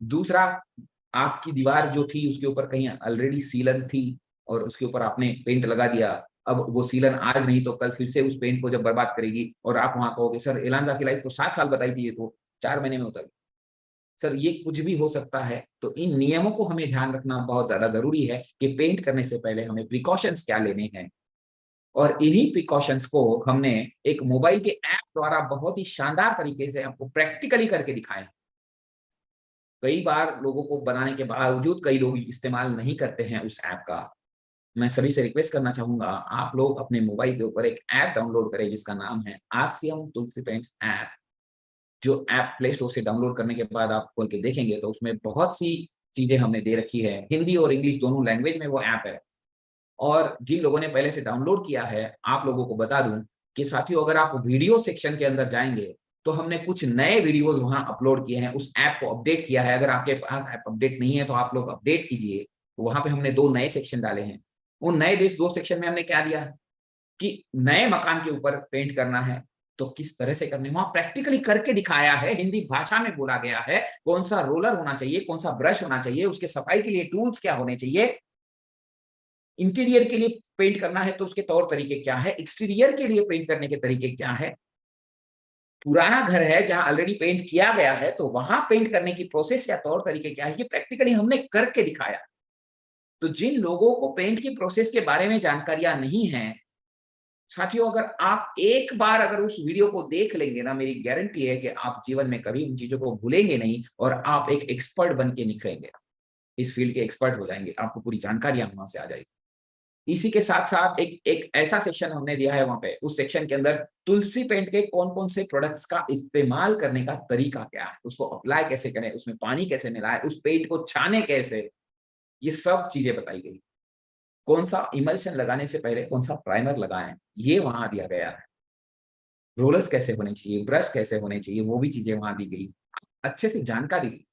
दूसरा, आपकी दीवार जो थी उसके ऊपर कहीं ऑलरेडी सीलन थी, और उसके ऊपर आपने पेंट लगा दिया। अब वो सीलन आज नहीं तो कल फिर से उस पेंट को जब बर्बाद करेगी, और आप वहाँ कहोगे सर एलांजा की लाइफ तो 7 साल बताई थी, ये तो 4 महीने में उतर गई। सर ये कुछ भी हो सकता है। तो इन नियमों को हमें ध्यान रखना बहुत ज़्यादा ज़रूरी है कि पेंट करने से पहले हमें प्रिकॉशंस क्या लेने हैं। और इन्हीं प्रिकॉशंस को हमने एक मोबाइल के ऐप द्वारा बहुत ही शानदार तरीके से आपको प्रैक्टिकली करके दिखाया है। कई बार लोगों को बनाने के बावजूद कई लोग इस्तेमाल नहीं करते हैं उस ऐप का। मैं सभी से रिक्वेस्ट करना चाहूँगा, आप लोग अपने मोबाइल के ऊपर एक ऐप डाउनलोड करें जिसका नाम है आरसीएम तुलसी पेंट्स ऐप। जो ऐप प्ले स्टोर से डाउनलोड करने के बाद आप खोल के देखेंगे तो उसमें बहुत सी चीज़ें हमने दे रखी है। हिंदी और इंग्लिश दोनों लैंग्वेज में वो ऐप है। और जिन लोगों ने पहले से डाउनलोड किया है, आप लोगों को बता दूँ कि साथियों, अगर आप वीडियो सेक्शन के अंदर जाएँगे, तो हमने कुछ नए वीडियोज़ वहाँ अपलोड किए हैं, उस ऐप को अपडेट किया है। अगर आपके पास ऐप अपडेट नहीं है, तो आप लोग अपडेट कीजिए। वहाँ पे हमने 2 नए सेक्शन डाले हैं। उन नए 2 सेक्शन में हमने क्या दिया है कि नए मकान के ऊपर पेंट करना है, तो किस तरह से करना है, वहाँ प्रैक्टिकली करके दिखाया है, हिंदी भाषा में बोला गया है, कौन-सा रोलर होना चाहिए, कौन-सा ब्रश होना चाहिए, उसके सफाई के लिए टूल्स क्या होने चाहिए, इंटीरियर के लिए पेंट करना है तो उसके तौर तरीके क्या है, एक्सटीरियर के लिए पेंट करने के तरीके क्या है, पुराना घर है जहाँ ऑलरेडी पेंट किया गया है तो वहाँ पेंट करने की प्रोसेस या तौर तरीके क्या है, ये प्रैक्टिकली हमने करके दिखाया। तो जिन लोगों को पेंट की प्रोसेस के बारे में जानकारियाँ नहीं हैं, साथियों, अगर आप एक बार अगर उस वीडियो को देख लेंगे ना, मेरी गारंटी है कि आप जीवन में कभी उन चीज़ों को भूलेंगे नहीं, और आप एक एक्सपर्ट बन के निखरेंगे। इस फील्ड के एक्सपर्ट हो जाएंगे, आपको पूरी जानकारियां वहां से आ जाएगी। इसी के साथ साथ एक एक ऐसा सेक्शन हमने दिया है वहां पे, उस सेक्शन के अंदर तुलसी पेंट के कौन कौन से प्रोडक्ट्स का इस्तेमाल करने का तरीका क्या है, उसको अप्लाई कैसे करें, उसमें पानी कैसे मिलाएं, उस पेंट को छाने कैसे, ये सब चीजें बताई गई। कौन सा इमल्शन लगाने से पहले कौन सा प्राइमर लगाएं, ये वहां दिया गया है। रोलर्स कैसे होने चाहिए, ब्रश कैसे होने चाहिए, वो भी चीजें वहां दी गई। अच्छे से जानकारी ली,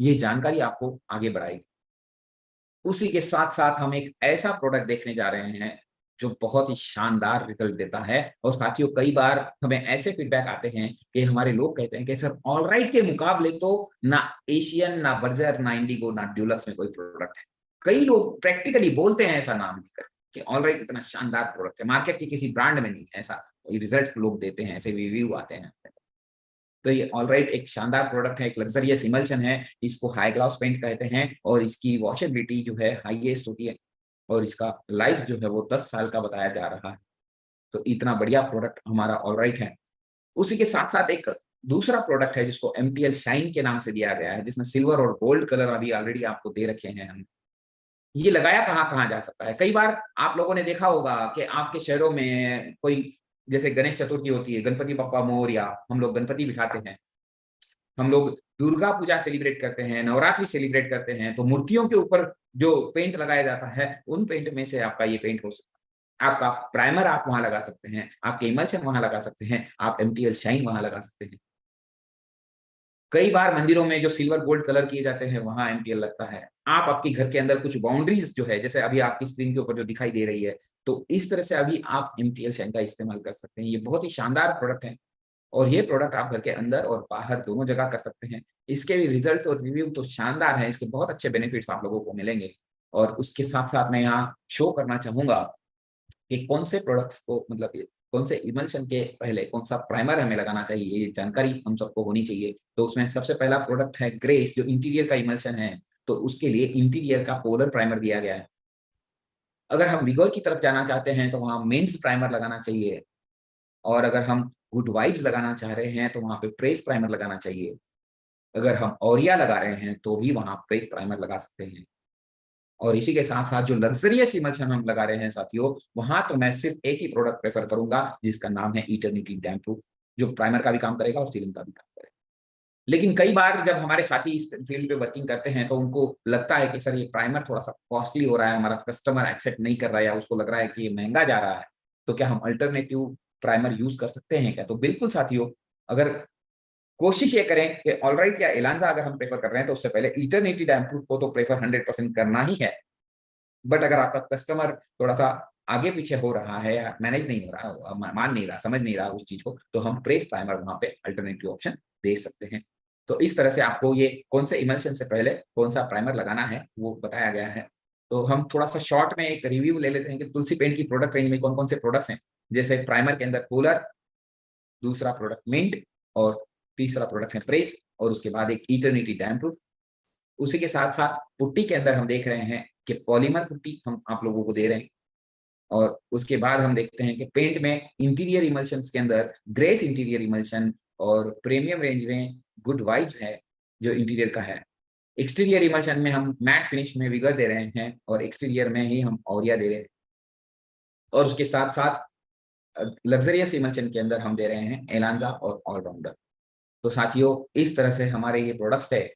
ये जानकारी आपको आगे बढ़ाएगी। उसी के साथ साथ हम एक ऐसा प्रोडक्ट देखने जा रहे हैं जो बहुत ही शानदार रिजल्ट देता है। और साथियों, कई बार हमें ऐसे फीडबैक आते हैं कि हमारे लोग कहते हैं कि सर ऑलराइट के मुकाबले तो ना एशियन, ना बर्जर, ना इंडिगो, ना ड्यूलक्स में कोई प्रोडक्ट है। कई लोग प्रैक्टिकली बोलते हैं ऐसा नाम लेकर कि ऑलराइट इतना शानदार प्रोडक्ट है, मार्केट के किसी ब्रांड में नहीं है ऐसा। रिजल्ट लोग देते हैं, ऐसे रिव्यू आते हैं। तो ये ऑलराइट एक शानदार प्रोडक्ट है, एक लग्जरियस इमल्शन है, इसको हाई ग्लॉस पेंट कहते हैं और इसकी वॉशेबिलिटी जो है हाईएस्ट होती है और इसका लाइफ जो है वो 10 साल का बताया जा रहा है। तो इतना बढ़िया प्रोडक्ट हमारा ऑलराइट है। उसी के साथ साथ एक दूसरा प्रोडक्ट है जिसको एमटीएल शाइन के नाम से दिया गया है, जिसमें सिल्वर और गोल्ड कलर अभी ऑलरेडी आपको दे रखे हैं हम। ये लगाया कहाँ-कहाँ जा सकता है? कई बार आप लोगों ने देखा होगा कि आपके शहरों में कोई, जैसे गणेश चतुर्थी होती है, गणपति बप्पा मोरया, हम लोग गणपति बिठाते हैं। हम लोग दुर्गा पूजा सेलिब्रेट करते हैं, नवरात्रि सेलिब्रेट करते हैं, तो मूर्तियों के ऊपर जो पेंट लगाया जाता है, उन पेंट में से आपका ये पेंट हो सकता है। आपका प्राइमर आप वहाँ लगा सकते हैं, आपके इमल्शन वहाँ लगा सकते हैं, आप एमटीएल शाइन वहाँ लगा सकते हैं। कई बार मंदिरों में जो सिल्वर गोल्ड कलर किए जाते हैं, वहाँ एमटीएल लगता है। आप आपके घर के अंदर कुछ बाउंड्रीज जो है, जैसे अभी आपकी स्क्रीन के ऊपर जो दिखाई दे रही है, तो इस तरह से अभी आप एमटीएल शाइन का इस्तेमाल कर सकते हैं। ये बहुत ही शानदार प्रोडक्ट है और ये प्रोडक्ट आप घर के अंदर और बाहर दोनों जगह कर सकते हैं। इसके भी रिजल्ट्स और रिव्यू तो शानदार हैं, इसके बहुत अच्छे बेनिफिट्स आप लोगों को मिलेंगे। और उसके साथ-साथ मैं यहाँ शो करना चाहूँगा कि कौन से प्रोडक्ट्स को, मतलब ये कौन से इमल्शन के पहले कौन-सा प्राइमर हमें लगाना चाहिए, ये जानकारी हम सबको होनी चाहिए। तो उसमें सबसे पहला प्रोडक्ट है ग्रेस, जो इंटीरियर का इमल्शन है, तो उसके लिए इंटीरियर का पोलर प्राइमर दिया गया है। अगर हम विगोर की तरफ जाना चाहते हैं, तो वहाँ मेंस प्राइमर लगाना चाहिए। और अगर हम गुड वाइब्स लगाना चाह रहे हैं, तो वहाँ पे प्रेस प्राइमर लगाना चाहिए। अगर हम ओरिया लगा रहे हैं, तो भी वहाँ प्रेस प्राइमर लगा सकते हैं। और इसी के साथ-साथ जो लग्ज़रियस इमल्शन हम लगा रहे हैं साथियों, वहाँ तो मैं सिर्फ़ एक ही प्रोडक्ट प्रेफ़र करूँगा, जिसका नाम है इटर्निटी डैम्प प्रूफ, जो प्राइमर का भी काम करेगा और सीलिंग का भी काम करेगा। लेकिन कई बार जब हमारे साथी इस फ़ील्ड पे वर्किंग करते हैं, तो उनको लगता है कि सर ये प्राइमर थोड़ा-सा कॉस्टली हो रहा है, हमारा कस्टमर एक्सेप्ट नहीं कर रहा है या उसको लग रहा है कि ये महँगा जा रहा है, तो क्या हम अल्टरनेटिव प्राइमर यूज़ कर सकते हैं क्या? तो बिल्कुल साथियों, अगर कोशिश ये करें कि ऑलराइट या एलांजा अगर हम प्रेफ़र कर रहे हैं, तो उससे पहले इटर्निटी डैम्प प्रूफ को तो प्रेफ़र 100% करना ही है। बट अगर आपका कस्टमर थोड़ा-सा आगे-पीछे हो रहा है या मैनेज नहीं हो रहा, मान नहीं रहा, समझ नहीं रहा उस चीज़ को, तो हम प्रेस प्राइमर वहाँ पे अल्टरनेटिव ऑप्शन दे सकते हैं। तो इस तरह से आपको ये कौन से इमल्शन से पहले कौन-सा प्राइमर लगाना है, वो बताया गया है। तो हम थोड़ा-सा शॉर्ट में एक रिव्यू ले लेते हैं कि तुलसी पेंट की प्रोडक्ट रेंज में कौन-कौन से प्रोडक्ट्स हैं। जैसे प्राइमर के अंदर कूलर, दूसरा प्रोडक्ट मिंट और तीसरा प्रोडक्ट है प्रेस और उसके बाद एक इटर्निटी डैम्प प्रूफ। उसी के साथ-साथ पुट्टी के अंदर हम देख रहे हैं कि पॉलीमर पुट्टी हम आप लोगों को दे रहे हैं और उसके बाद हम देखते हैं कि पेंट में इंटीरियर इमल्शंस के अंदर ग्रेस इंटीरियर इमल्शन और प्रीमियम रेंज में गुड वाइब्स है, जो इंटीरियर का है। एक्सटीरियर इमल्शन में हम मैट फिनिश में विगर दे रहे हैं और एक्सटीरियर में ही हम ओरिया दे रहे हैं और उसके साथ-साथ लग्ज़रियस इमल्शन के अंदर हम दे रहे हैं एलांजा और ऑलराउंडर। तो साथियों, इस तरह से हमारे ये प्रोडक्ट्स थे